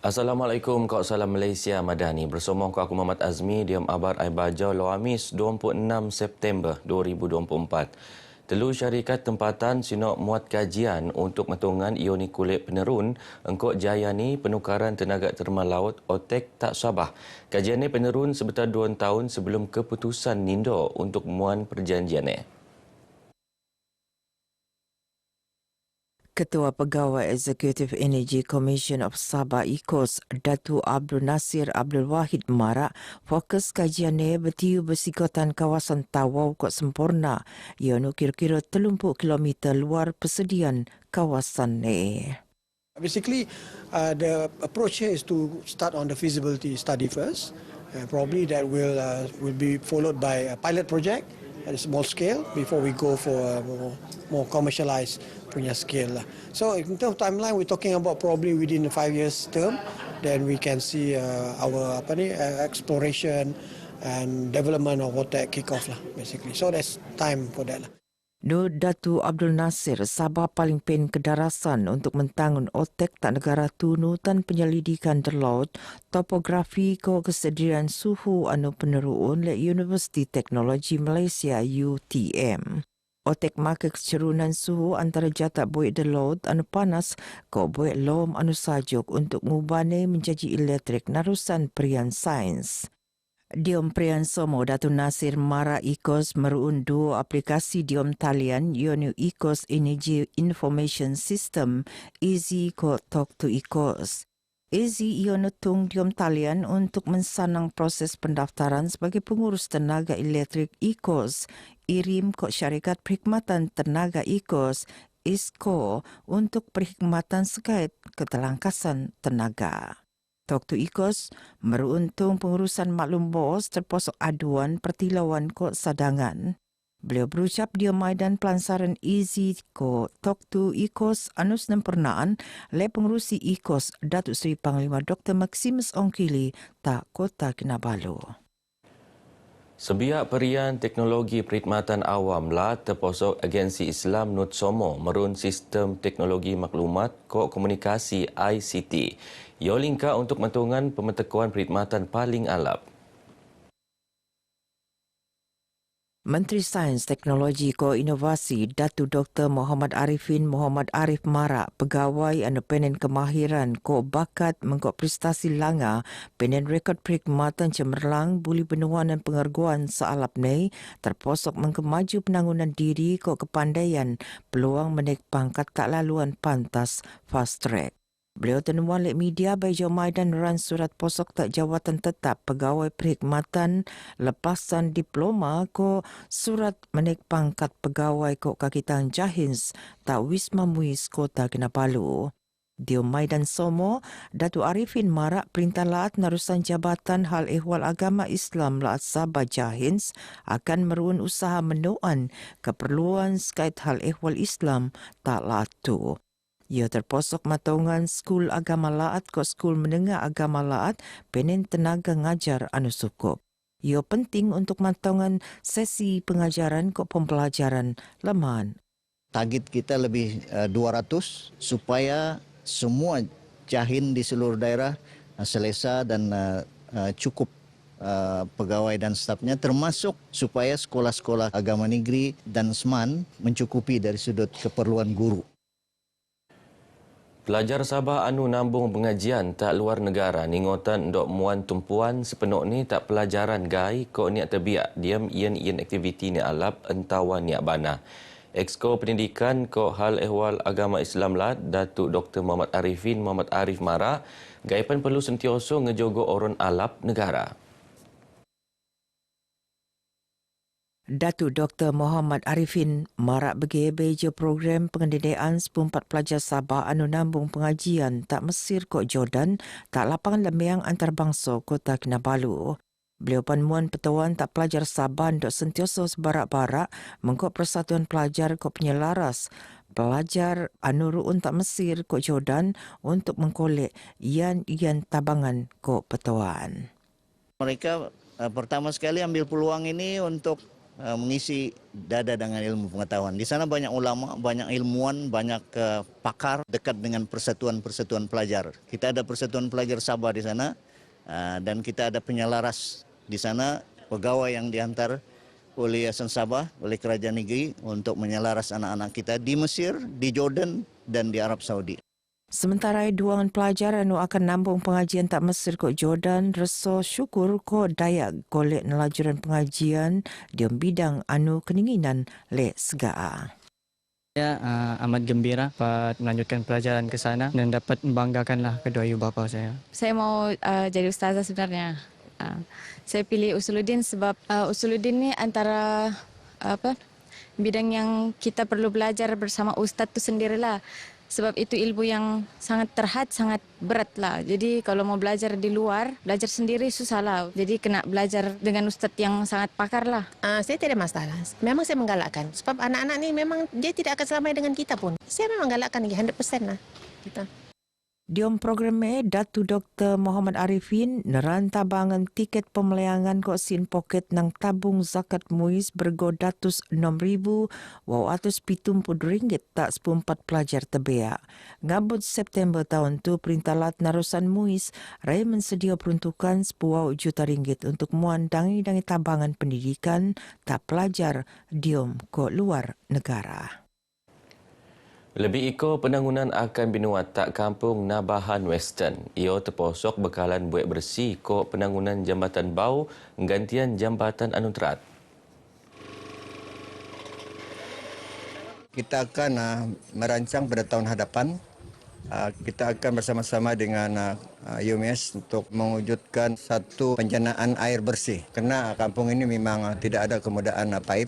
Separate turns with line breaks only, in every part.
Assalamualaikum, kau salam Malaysia Madani. Bersama aku Muhammad Azmi, diam abar ai bajau Lawamis 26 September 2024. Telu syarikat tempatan sinok muat kajian untuk metungan ioni kulit penerun engkau jayani penukaran tenaga termal laut OTEK Tak Sabah. Kajian ini penerun sebentar 2 tahun sebelum keputusan Nindo untuk muan perjanjian ini.
Ketua Pegawai Executive Energy Commission of Sabah ICOS, Datu Abdul Nasir Abdul Wahid Marak, fokus kajiannya bertiu bersikotan kawasan Tawau Kok Sempurna, ianu kira-kira 30 km luar persediaan kawasan ni.
Basically, the approach here is to start on the feasibility study first. Probably that will be followed by a pilot project at a small scale before we go for a more commercialized punya scale. So in terms of timeline, we're talking about probably within a 5 years term. Then we can see our exploration and development of water kick off lah, basically. So there's time for that lah.
Nur Datu Abdul Nasir, Sabah paling pen kedarasan untuk mentangun OTEK tak negara tunutan penyelidikan laut, topografi ko kesediaan suhu anu peneruun le Universiti Teknologi Malaysia UTM. OTEK maka kecerunan suhu antara jatak buik de laut anu panas ko buik lom anu sajuk untuk ngubane menjadi elektrik narusan perian sains. Diom Prian Somo Datu Nasir Mara ICOS meruun dua aplikasi diom talian ionu ICOS Energy Information System Easy ko Talk to ICOS. Easy ionu tung diom talian untuk mensanang proses pendaftaran sebagai pengurus tenaga elektrik ICOS, irim ko syarikat perkhidmatan tenaga ICOS ISCO untuk perkhidmatan sekait ketelangkasan tenaga. Talk to ICOS meruntung pengurusan maklum bos terposok aduan pertilauan ko sadangan. Beliau berucap dia maidan pelansaran Easy ko Talk to ICOS anus nempurnaan le pengurusi ICOS Datuk Seri Panglima Dr. Maximus Ongkili tak Kota Kinabalu.
Sebiak perian teknologi perkhidmatan awam lah terposok agensi Islam Nutsomo merun sistem teknologi maklumat komunikasi ICT. Ia lingkar untuk mentungan pemetakuan perkhidmatan paling alap.
Menteri Sains, Teknologi ko Inovasi Datu Dr. Muhammad Arifin Muhammad Arif Marak, pegawai anu penen kemahiran ko bakat mengko prestasi langa penen rekod perkhidmatan cemerlang buli benuan dan pengerguan sealap ni terposok mengkemaju penangunan diri ko kepandaian peluang menaik pangkat tak laluan pantas fast track. Beliau tenuan lek media bagi Maidan ran surat posok tak jawatan tetap pegawai perkhidmatan lepasan diploma ko surat menaik pangkat pegawai ko Kakitan Jahins tak Wisma Muiz Kota Kinabalu. Di Maidan Somo, Datuk Arifin Marak perintah laat narusan Jabatan Hal Ehwal Agama Islam Laat Sabah Jahins akan meruun usaha menuan keperluan sekait hal ehwal Islam tak latu. Ia terposok matongan skul agama laat ko skul menengah agama laat penen tenaga ngajar anu cukup. Ia penting untuk matongan sesi pengajaran ko pembelajaran leman.
Target kita lebih 200 supaya semua jahin di seluruh daerah selesa dan cukup pegawai dan stafnya, termasuk supaya sekolah-sekolah agama negeri dan SMAN mencukupi dari sudut keperluan guru.
Pelajar Sabah anu nambung pengajian tak luar negara ningotan dok muan tumpuan sepenuh ni tak pelajaran gai ko niat terbiak diam ian aktiviti ni alap entawan niat bana. Exco Pendidikan ko Hal Ehwal Agama Islam Lat Datuk Dr. Muhammad Arifin Muhammad Arif Mara gaipan perlu sentioso ngejogo orang alap negara.
Datuk Dr. Muhammad Arifin Marak bergebe je program pengendalian 14 pelajar Sabah anu nambung pengajian tak Mesir kok Jordan tak lapangan lemiang antarabangsa Kota Kinabalu. Beliau panmuan petawan tak pelajar Sabah dok sentioso sebarak-barak mengkok persatuan pelajar kok penyelaras pelajar anu ruun tak Mesir kok Jordan untuk mengkolek ian tabangan kok petawan.
Mereka pertama sekali ambil peluang ini untuk mengisi dada dengan ilmu pengetahuan. Di sana banyak ulama, banyak ilmuwan, banyak pakar dekat dengan persatuan-persatuan pelajar. Kita ada persatuan pelajar Sabah di sana dan kita ada penyelaras di sana, pegawai yang diantar oleh Yayasan Sabah, oleh Kerajaan Negeri untuk menyelaras anak-anak kita di Mesir, di Jordan dan di Arab Saudi.
Sementara duangan pelajar anu akan nambung pengajian tak Mesir kok Jordan reso syukur kok Dayak golek nelajuran pengajian di bidang anu keninginan le segaa.
Saya amat gembira dapat melanjutkan pelajaran ke sana dan dapat membanggakanlah kedua ibu bapa saya.
Saya mau jadi ustazah sebenarnya. Saya pilih Usuluddin sebab Usuluddin ni antara bidang yang kita perlu belajar bersama ustaz tu sendirilah. Sebab itu ilmu yang sangat terhad, sangat berat lah. Jadi kalau mau belajar di luar, belajar sendiri susah lah. Jadi kena belajar dengan ustaz yang sangat pakar lah.
Saya tidak ada masalah. Memang saya menggalakkan. Sebab anak-anak ni memang dia tidak akan selamanya dengan kita pun. Saya memang galakkan 100% lah. Kita.
Diom programe Datu Dr. Muhammad Arifin neranta bangan tiket pemeliangan kok sin poket nang tabung zakat muiz bergo datus 6,000 wow atus RM70 tak 14 pelajar tebea. Ngabut September tahun tu Perintalat Narusan Muiz raya mensedia peruntukan 10 juta ringgit untuk muan dangi-dangi tabangan pendidikan tak pelajar diom kok luar negara.
Lebih iko penangunan akan binuat tak kampung Nabahan Western. Ia terposok bekalan buat bersih ko penangunan jambatan bau gantian jambatan Anuntrat.
Kita akan merancang pada tahun hadapan. Kita akan bersama-sama dengan UMS untuk mewujudkan satu penjanaan air bersih. Kerana kampung ini memang tidak ada kemudahan paip.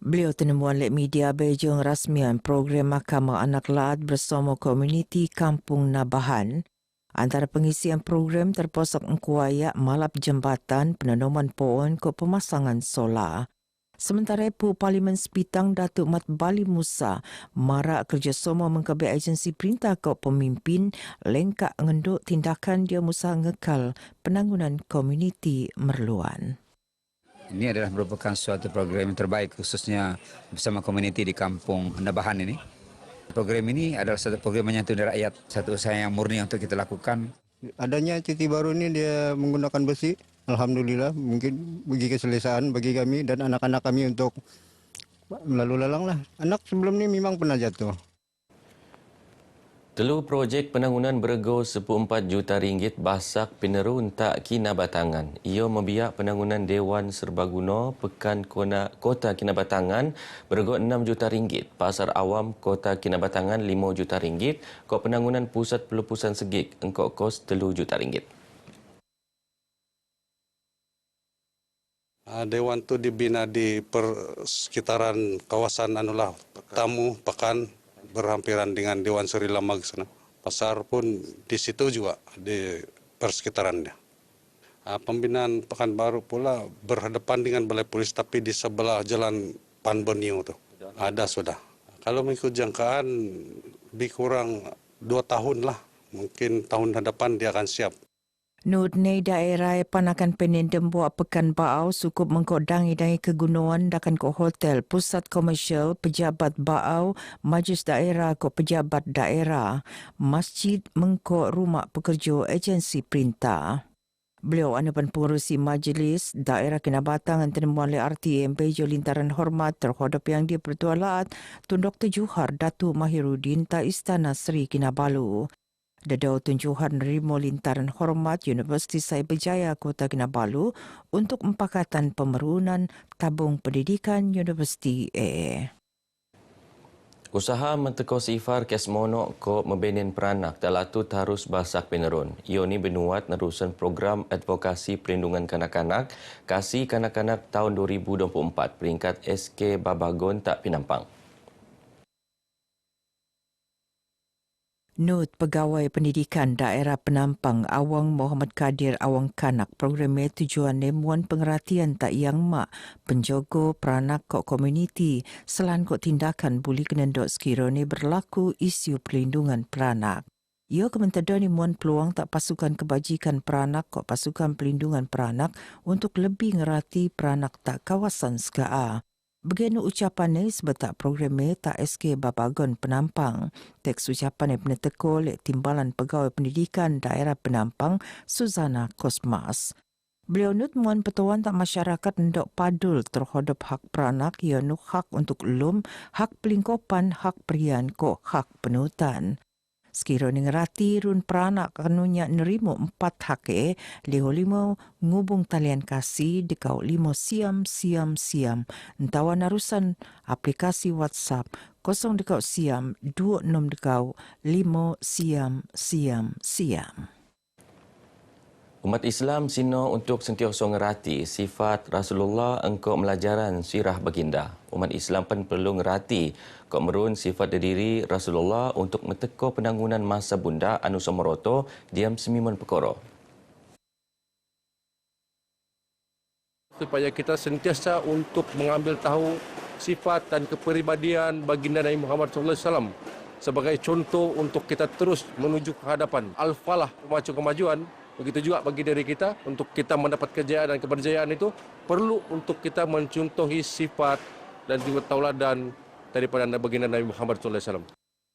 Beliau tenemuan lek media Beijing rasmian program Mahkamah Anak Laat bersama komuniti Kampung Nabahan. Antara pengisian program terposok engkuaya malap jambatan penanaman pohon ke pemasangan solar. Sementara itu, Parlimen Sepitang Datuk Mat Bali Musa marak kerjasama mengkabi agensi perintah ke pemimpin lengkak ngenduk tindakan dia Musa ngekal penangunan komuniti merluan.
Ini adalah merupakan suatu program yang terbaik khususnya bersama komuniti di Kampung Nabahan ini. Program ini adalah satu program menyantuni rakyat, satu usaha yang murni untuk kita lakukan.
Adanya cuti baru ini dia menggunakan besi. Alhamdulillah mungkin bagi keselesaan bagi kami dan anak-anak kami untuk lalu lalang lah. Anak sebelum ini memang pernah jatuh.
Telu projek penangunan berego 14 juta ringgit basak penerun tak Kinabatangan. Ia membiak penangunan Dewan Serbaguna Pekan Kota Kinabatangan berego 6 juta ringgit. Pasar Awam Kota Kinabatangan 5 juta ringgit. Kok penangunan Pusat Pelupusan Segik engkau kos 3 juta ringgit.
Dewan itu dibina di persekitaran kawasan Tamu, Pekan, berhampiran dengan Dewan Seri Lamag sana. Pasar pun di situ juga di persekitarannya. Pembinaan Pekanbaru pula berhadapan dengan Balai Polis tapi di sebelah jalan Panbonio tu. Ada sudah. Kalau mengikut jangkaan lebih kurang 2 tahun lah. Mungkin tahun hadapan dia akan siap.
Nudnei daerah panakan penendem buat pekan Baau cukup mengkodangi kegunaan dakan ko hotel, pusat komersial, pejabat Baau, majlis daerah ko pejabat daerah, masjid mengko rumah pekerja agensi perintah. Beliau anapan pengurusi majlis daerah Kinabatangan tenemuan oleh RTM Bejo lintaran hormat terhadap yang dipertualaat Tun Dr. Juhar Datuk Mahirudin ta Istana Seri Kinabalu. Dadau Tun Juhar nerima lintaran hormat Universiti Cyberjaya Kota Kinabalu untuk empakatan pemerunan tabung pendidikan Universiti AA.
Usaha menteko sifar kesmonok ko membenin peranak dalatu tarus basak penerun. Ia ni benuat nerusan program advokasi perlindungan kanak-kanak kasih kanak-kanak tahun 2024 peringkat SK Babagon tak pinampang.
Nut Pegawai Pendidikan Daerah Penampang Awang Muhammad Kadir Awang Kanak programnya tujuan nemuan pengertian tak yang mak penjogo peranak kok komuniti selan kok tindakan buli kenendok sekiranya berlaku isu perlindungan peranak. Ia kementadani muan peluang tak pasukan kebajikan peranak kok pasukan pelindungan peranak untuk lebih ngerati peranak tak kawasan SKA. Begini ucapannya sebetak programnya tak SK Babagon Penampang. Teks ucapannya peneteko oleh Timbalan Pegawai Pendidikan Daerah Penampang, Suzana Kosmas. Beliau nut muan petuan tak masyarakat ndok padul terhadap hak peranak ianu hak untuk ulum, hak pelingkopan, hak perian ko hak penutan. Sekira ngerati run peranak kanunya nerimo 4 hak liho 5 ngubung talian kasih dekau 5 siam. Entawa narusan aplikasi WhatsApp 0 dekau siam 26 dekau 5 siam.
Umat Islam sino untuk sentiasa ngerati sifat Rasulullah engkau melajaran sirah baginda. Umat Islam pun perlu ngerati kok merun sifat diri Rasulullah untuk meteko penanggunan masa bunda anu somoroto diam semimun perkara.
Supaya kita sentiasa untuk mengambil tahu sifat dan kepribadian baginda Nabi Muhammad SAW sebagai contoh untuk kita terus menuju ke hadapan. Al-Falah, kemajuan. Begitu juga bagi diri kita, untuk kita mendapat kejayaan dan keberjayaan itu perlu untuk kita mencontohi sifat dan juga tauladan daripada baginda Nabi Muhammad SAW.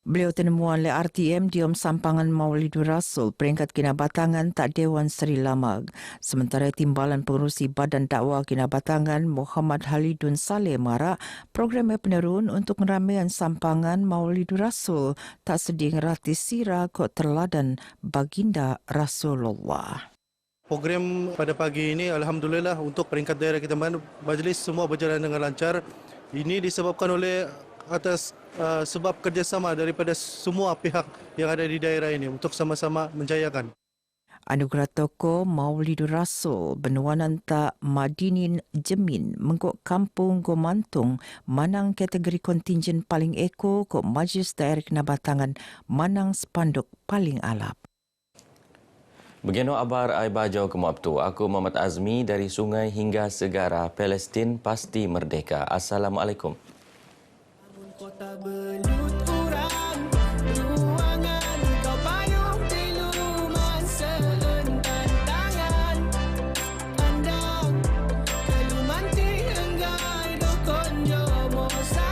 Beliau tenemuan le RTM diom sampangan Maulidur Rasul peringkat kinabatangan tak Dewan Seri Lamag. Sementara Timbalan Pengurusi Badan Dakwah Kinabatangan Muhammad Halidun Saleh Mara programnya penerun untuk meramaikan sampangan Maulidur Rasul tak sedih ngerati sirah kok terladan baginda Rasulullah.
Program pada pagi ini Alhamdulillah untuk peringkat daerah kita majlis semua berjalan dengan lancar. Ini disebabkan oleh atas sebab kerjasama daripada semua pihak yang ada di daerah ini untuk sama-sama menjayakan.
Anugerah Toko Maulidur Rasul Benuanan Tak Madinin Jemin mengkok Kampung Gomantung manang kategori kontingen paling eko kok Majlis Daerah Kinabatangan manang spanduk paling alap.
Begino abar ai bajau ke Mabtu. Aku Muhammad Azmi dari sungai hingga segara Palestin pasti merdeka. Assalamualaikum.
Kota belut urang, ruangan kau payung tiluman selentan tangan, kandang kelumanti enggai dokon jomo sa.